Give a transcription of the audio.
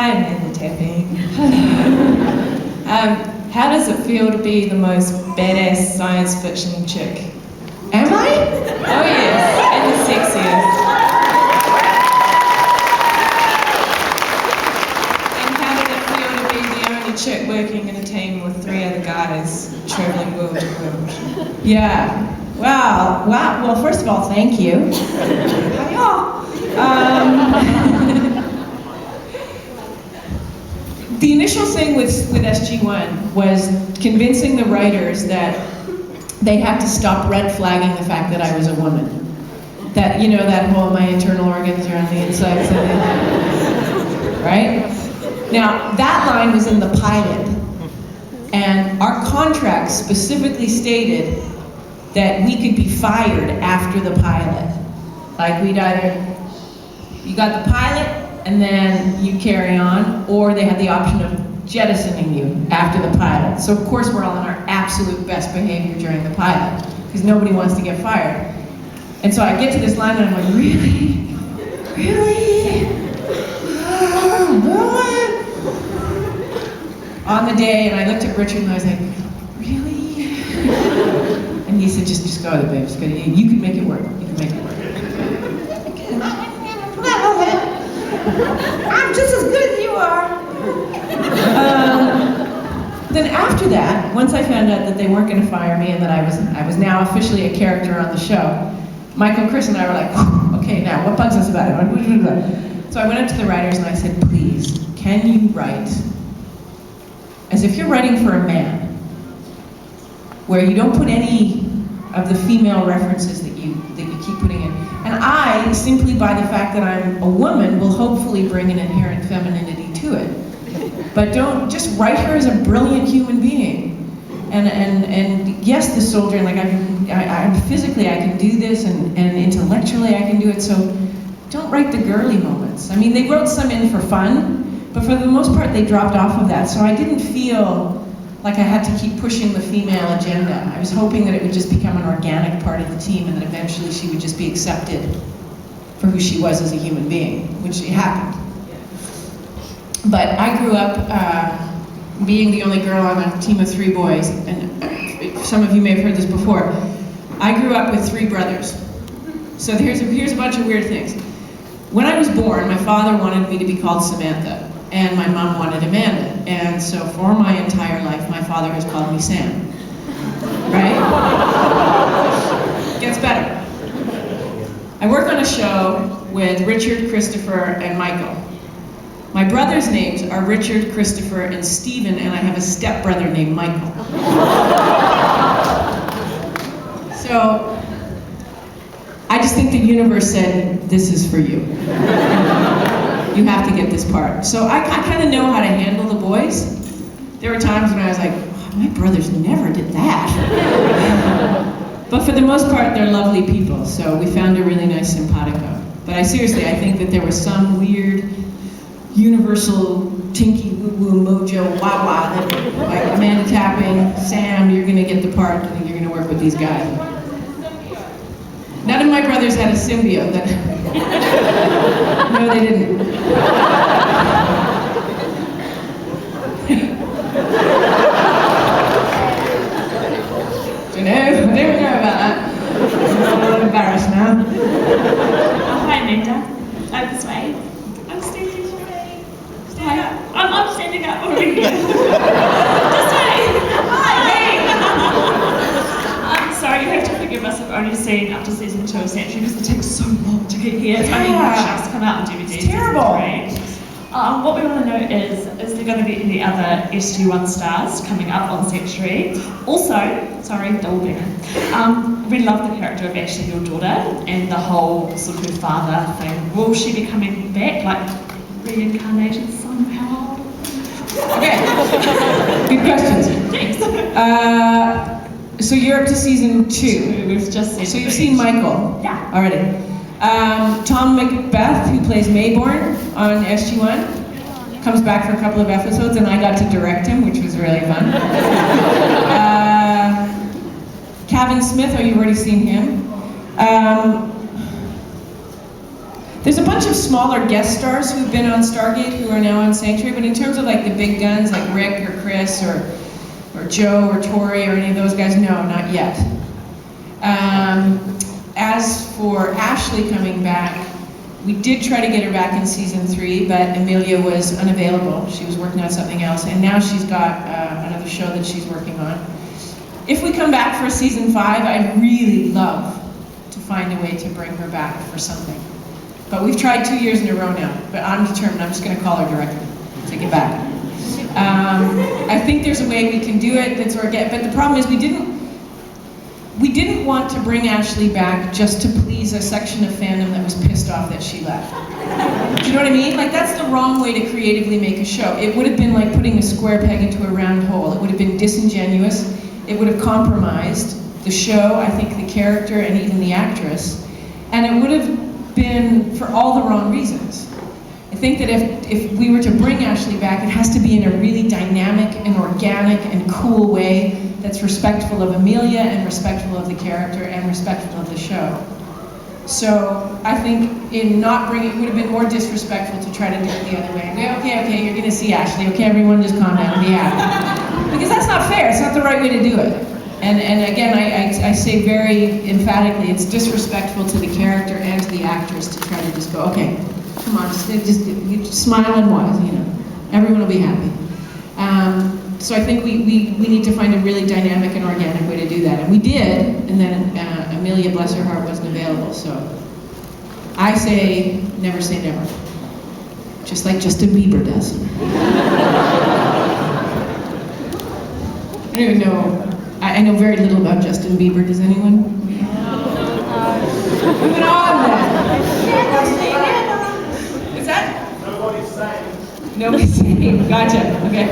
Hi, Amanda Tapping. How does it feel to be the most badass science fiction chick? Am I? Oh yes, and the sexiest. And how did it feel to be the only chick working in a team with 3 other guys traveling world to world? Yeah. Wow. Well, first of all, thank you. The initial thing with SG1 was convincing the writers that they had to stop red flagging the fact that I was a woman. That, you know, that whole my internal organs are on the inside, right? Now, that line was in the pilot, and our contract specifically stated that we could be fired after the pilot. Like we'd either, you got the pilot and then you carry on, or they had the option of jettisoning you after the pilot. So of course we're all in our absolute best behavior during the pilot, because nobody wants to get fired. And so I get to this line and I'm like, really? Really? On the day, and I looked at Richard and I was like, really? And he said, just go with it, babe. Just go. You can make it work. You can make it work. I'm just as good as you are. Then after that, once I found out that they weren't going to fire me and that I was now officially a character on the show, Michael, Chris, and I were like, okay, now what bugs us about it? So I went up to the writers and I said, please, can you write as if you're writing for a man, where you don't put any of the female references that you keep putting in. And I, simply by the fact that I'm a woman, will hopefully bring an inherent femininity to it. But don't, just write her as a brilliant human being. And yes, the soldier, and like I'm physically I can do this, and intellectually I can do it, so don't write the girly moments. I mean, they wrote some in for fun, but for the most part they dropped off of that, so I didn't feel like I had to keep pushing the female agenda. I was hoping that it would just become an organic part of the team and that eventually she would just be accepted for who she was as a human being, which happened. But I grew up being the only girl on a team of 3 boys, and some of you may have heard this before. I grew up with 3 brothers. So here's a bunch of weird things. When I was born, my father wanted me to be called Samantha, and my mom wanted Amanda. And so for my entire life, my father has called me Sam. Right? Gets better. I work on a show with Richard, Christopher, and Michael. My brothers' names are Richard, Christopher, and Stephen, and I have a stepbrother named Michael. So, I just think the universe said, this is for you. You have to get this part. So I kind of know how to handle the boys. There were times when I was like, oh, my brothers never did that. But for the most part, they're lovely people, so we found a really nice simpatico. But I think that there was some weird, universal, tinky, woo-woo, mojo, wah-wah, that like Amanda Tapping, Sam, you're gonna get the part, and you're gonna work with these guys. None of my brothers had a symbiote. No, they didn't. I don't know about that. I'm a little embarrassed now. Hi, Amanda. I'm this way. I'm standing away. Stand up. I'm standing up already. This way. Hi. Hey. I'm sorry, you have to forgive us. I've only seen up to season 2 of Sanctuary because it takes so long to get here. It's only just come out on DVD. It's terrible. What we want to know is there going to be any other SG1 stars coming up on Sanctuary? Also, sorry, double banger. We love the character of Ashley, your daughter, and the whole sort of father thing. Will she be coming back, like reincarnated somehow? Okay, good questions. Thanks. So you're up to season 2. We've just seen. So you've seen Michael? Yeah. Already. Tom Macbeth, who plays Mayborn on SG1, comes back for a couple of episodes, and I got to direct him, which was really fun. Kevin Smith, oh, you've already seen him. There's a bunch of smaller guest stars who've been on Stargate who are now on Sanctuary, but in terms of like the big guns like Rick or Chris or Joe or Tori or any of those guys, no, not yet. As for Ashley coming back, we did try to get her back in season 3, but Amelia was unavailable. She was working on something else, and now she's got another show that she's working on. If we come back for season 5, I'd really love to find a way to bring her back for something. But we've tried 2 years in a row now, but I'm determined. I'm just going to call her directly to get back. I think there's a way we can do it that's organic, but the problem is we didn't want to bring Ashley back just to please a section of fandom that was pissed off that she left. Do you know what I mean? Like, that's the wrong way to creatively make a show. It would have been like putting a square peg into a round hole. It would have been disingenuous. It would have compromised the show, I think the character, and even the actress. And it would have been for all the wrong reasons. I think that if we were to bring Ashley back, it has to be in a really dynamic and organic and cool way that's respectful of Amelia and respectful of the character and respectful of the show. So I think in not bringing, it would have been more disrespectful to try to do it the other way. And go, okay, you're gonna see Ashley. Okay, everyone just calm down and be happy. Because that's not fair, it's not the right way to do it. And again, I say very emphatically, it's disrespectful to the character and to the actors to try to just go, okay, come on, just smile and wise, you know. Everyone will be happy. So I think we need to find a really dynamic and organic way to do that. And we did, and then Amelia, bless her heart, wasn't available. So I say never. Just like Justin Bieber does. I don't even know. I know very little about Justin Bieber. Does anyone? Moving on then. Is that? Nobody's saying. Nobody's saying. Gotcha. Okay.